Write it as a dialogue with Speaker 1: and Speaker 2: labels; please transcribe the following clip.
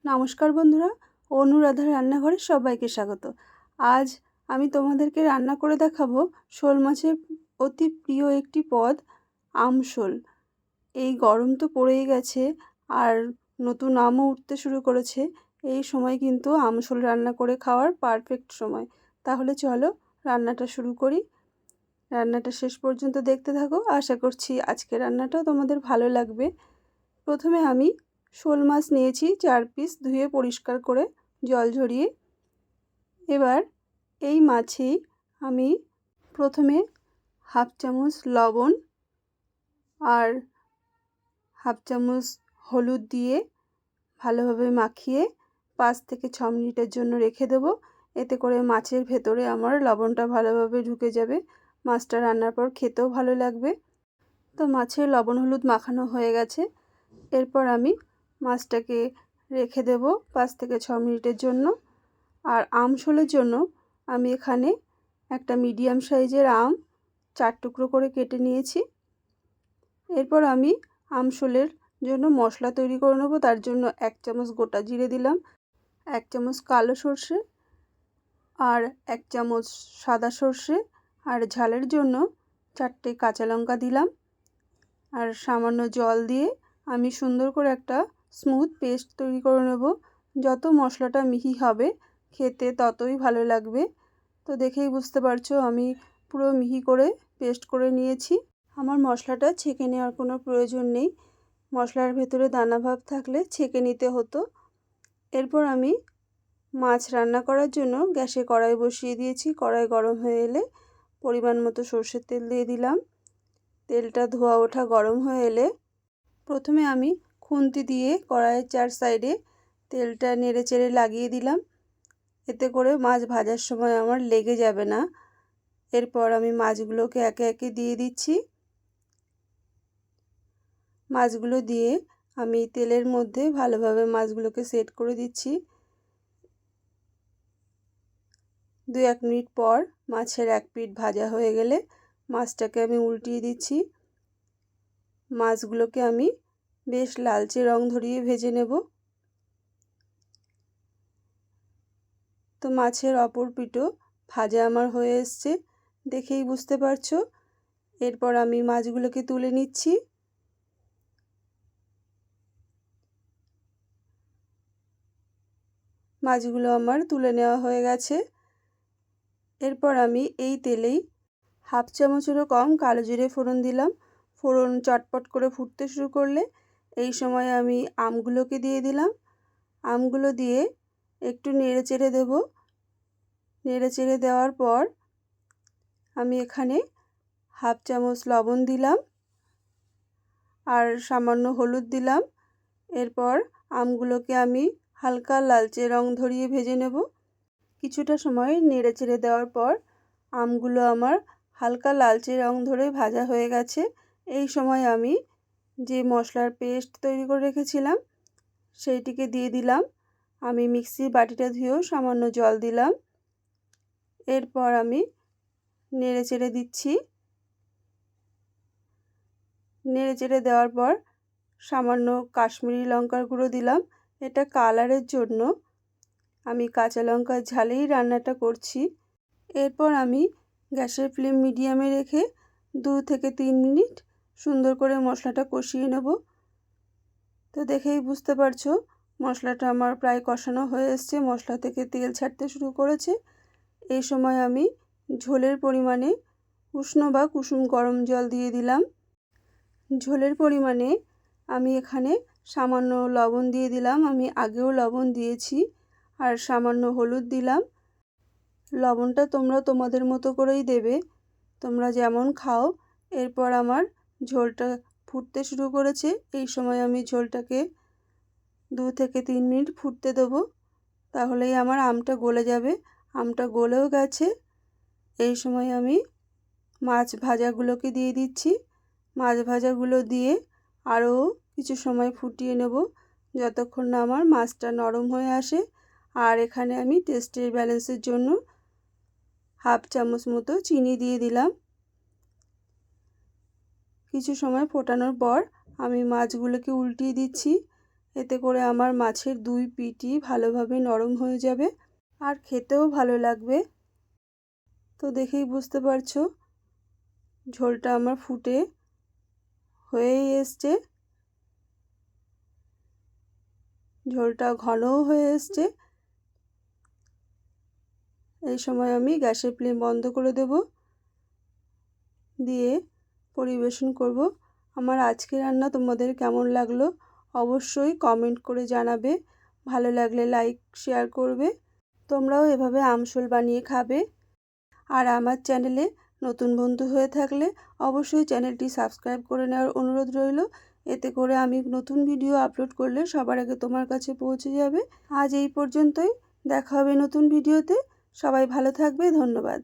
Speaker 1: নমস্কার বন্ধুরা, অনুরাধার রান্নাঘরে সবাইকে স্বাগত। আজ আমি তোমাদেরকে রান্না করে দেখাবো শোল মাছের অতি প্রিয় একটি পদ, আমশোল। এই গরম তো পড়েই গেছে আর নতুন আমও উঠতে শুরু করেছে। এই সময় কিন্তু আমশোল রান্না করে খাওয়ার পারফেক্ট সময়। তাহলে চলো রান্নাটা শুরু করি। রান্নাটা শেষ পর্যন্ত দেখতে থাকো, আশা করছি আজকে রান্নাটাও তোমাদের ভালো লাগবে। প্রথমে আমি শোল মাছ নিয়েছি 4 পিস, ধুয়ে পরিষ্কার করে জল ঝরিয়ে। এবার এই মাছেই আমি প্রথমে হাফ চামচ লবণ আর হাফ চামচ হলুদ দিয়ে ভালোভাবে মাখিয়ে 5 থেকে 6 মিনিটের জন্য রেখে দেবো। এতে করে মাছের ভেতরে আমার লবণটা ভালোভাবে ঢুকে যাবে, মাছটা রান্নার পর খেতেও ভালো লাগবে। তো মাছের লবণ হলুদ মাখানো হয়ে গেছে। এরপর আমি মাছটাকে রেখে দেব 5 থেকে 6 মিনিটের জন্য। আর আমশোলের জন্য আমি এখানে একটা মিডিয়াম সাইজের আম 4 টুকরো করে কেটে নিয়েছি। এরপর আমি আমশোলের জন্য মশলা তৈরি করে নেব। তার জন্য 1 চামচ গোটা জিরে দিলাম, 1 চামচ কালো সর্ষে আর 1 চামচ সাদা সর্ষে, আর ঝালের জন্য 4টে কাঁচা লঙ্কা দিলাম। আর সামান্য জল দিয়ে আমি সুন্দর করে একটা স্মুথ পেস্ট তৈরি করে নেব। যত মশলাটা মিহি হবে খেতে ততই ভালো লাগবে। তো দেখেই বুঝতে পারছো আমি পুরো মিহি করে পেস্ট করে নিয়েছি। আমার মশলাটা ছেঁকে নেওয়ার কোনো প্রয়োজন নেই, মশলার ভেতরে দানা ভাব থাকলে ছেঁকে নিতে হতো। এরপর আমি মাছ রান্না করার জন্য গ্যাসে কড়াই বসিয়ে দিয়েছি। কড়াই গরম হয়ে এলে পরিমাণ মতো সর্ষের তেল দিয়ে দিলাম। তেলটা ধোয়া ওঠা গরম হয়ে এলে প্রথমে আমি খুন্তি দিয়ে কড়াইয়ের 4 সাইডে তেলটা নেড়ে চেড়ে লাগিয়ে দিলাম। এতে করে মাছ ভাজার সময় আমার লেগে যাবে না। এরপর আমি মাছগুলোকে একে একে দিয়ে দিচ্ছি। মাছগুলো দিয়ে আমি তেলের মধ্যে ভালোভাবে মাছগুলোকে সেট করে দিচ্ছি। 2-1 মিনিট পর মাছের এক পিঠ ভাজা হয়ে গেলে মাছটাকে আমি উল্টিয়ে দিচ্ছি। মাছগুলোকে আমি বেশ লালচে রং ধরিয়ে ভেজে নেব। তো মাছের অপর পিঠও ভাজা আমার হয়ে এসছে, দেখেই বুঝতে পারছো। এরপর আমি মাছগুলোকে তুলে নিচ্ছি। মাছগুলো আমার তুলে নেওয়া হয়ে গেছে। এরপর আমি এই তেলেই হাফ চামচেরও কম কালো জিরে ফোড়ন দিলাম। ফোড়ন চটপট করে ফুটতে শুরু করলে এই সময় আমি আমগুলোকে দিয়ে দিলাম। আমগুলো দিয়ে একটু নেড়ে চেড়ে দেব। নেড়ে চেড়ে দেওয়ার পর আমি এখানে হাফ চামচ লবণ দিলাম আর সামান্য হলুদ দিলাম। এরপর আমগুলোকে আমি হালকা লালচে রং ধরিয়ে ভেজে নেব। কিছুটা সময় নেড়ে চেড়ে দেওয়ার পর আমগুলো আমার হালকা লালচে রং ধরে ভাজা হয়ে গেছে। এই সময় আমি যে মশলার পেস্ট তৈরি করে রেখেছিলাম সেইটিকে দিয়ে দিলাম। আমি মিক্সির বাটিটা ধুয়েও সামান্য জল দিলাম। এরপর আমি নেড়ে চেড়ে দিচ্ছি। নেড়ে চেড়ে দেওয়ার পর সামান্য কাশ্মীরি লঙ্কার গুঁড়ো দিলাম, এটা কালারের জন্য। আমি কাঁচা লঙ্কার ঝালেই রান্নাটা করছি। এরপর আমি গ্যাসের ফ্লেম মিডিয়ামে রেখে 2 থেকে 3 মিনিট সুন্দর করে মশলাটা কষিয়ে নেব। তো দেখেই বুঝতে পারছো মশলাটা আমার প্রায় কষানো হয়ে এসছে, মশলা থেকে তেল ছাড়তে শুরু করেছে। এই সময় আমি ঝোলের পরিমাণে উষ্ণ বা কুসুম গরম জল দিয়ে দিলাম। ঝোলের পরিমাণে আমি এখানে সামান্য লবণ দিয়ে দিলাম, আমি আগেও লবণ দিয়েছি। আর সামান্য হলুদ দিলাম। লবণটা তোমরা তোমাদের মতো করেই দেবে, তোমরা যেমন খাও। এরপর আমার ঝোলটা ফুটতে শুরু করেছে। এই সময় আমি ঝোলটাকে 2 থেকে 3 মিনিট ফুটতে দেবো, তাহলেই আমার আমটা গলে যাবে। আমটা গলেও গেছে। এই সময় আমি মাছ ভাজাগুলোকে দিয়ে দিচ্ছি। মাছ ভাজাগুলো দিয়ে আরও কিছু সময় ফুটিয়ে নেব, যতক্ষণ না আমার মাছটা নরম হয়ে আসে। আর এখানে আমি টেস্টের ব্যালেন্সের জন্য হাফ চামচ মতো চিনি দিয়ে দিলাম। কিছু সময় ফোটানোর পর আমি মাছগুলোকে উল্টিয়ে দিচ্ছি। এতে করে আমার মাছের দুই পিঠই ভালোভাবে নরম হয়ে যাবে আর খেতেও ভালো লাগবে। তো দেখেই বুঝতে পারছো ঝোলটা আমার ফুটে হয়েই এসছে, ঝোলটা ঘনও হয়ে এসছে। এই সময় আমি গ্যাসের ফ্লেম বন্ধ করে দেব, দিয়ে পরিবেশন করব। আমার আজকের রান্না তোমাদের কেমন লাগলো অবশ্যই কমেন্ট করে জানাবে, ভালো লাগলে লাইক শেয়ার করবে। তোমরাও এভাবে আমশোল বানিয়ে খাবে। আর আমার চ্যানেলে নতুন বন্ধু হয়ে থাকলে অবশ্যই চ্যানেলটি সাবস্ক্রাইব করে নেওয়ার অনুরোধ রইল। এতে করে আমি নতুন ভিডিও আপলোড করলে সবার আগে তোমার কাছে পৌঁছে যাবে। আজ এই পর্যন্তই, দেখা হবে নতুন ভিডিওতে। সবাই ভালো থাকবে, ধন্যবাদ।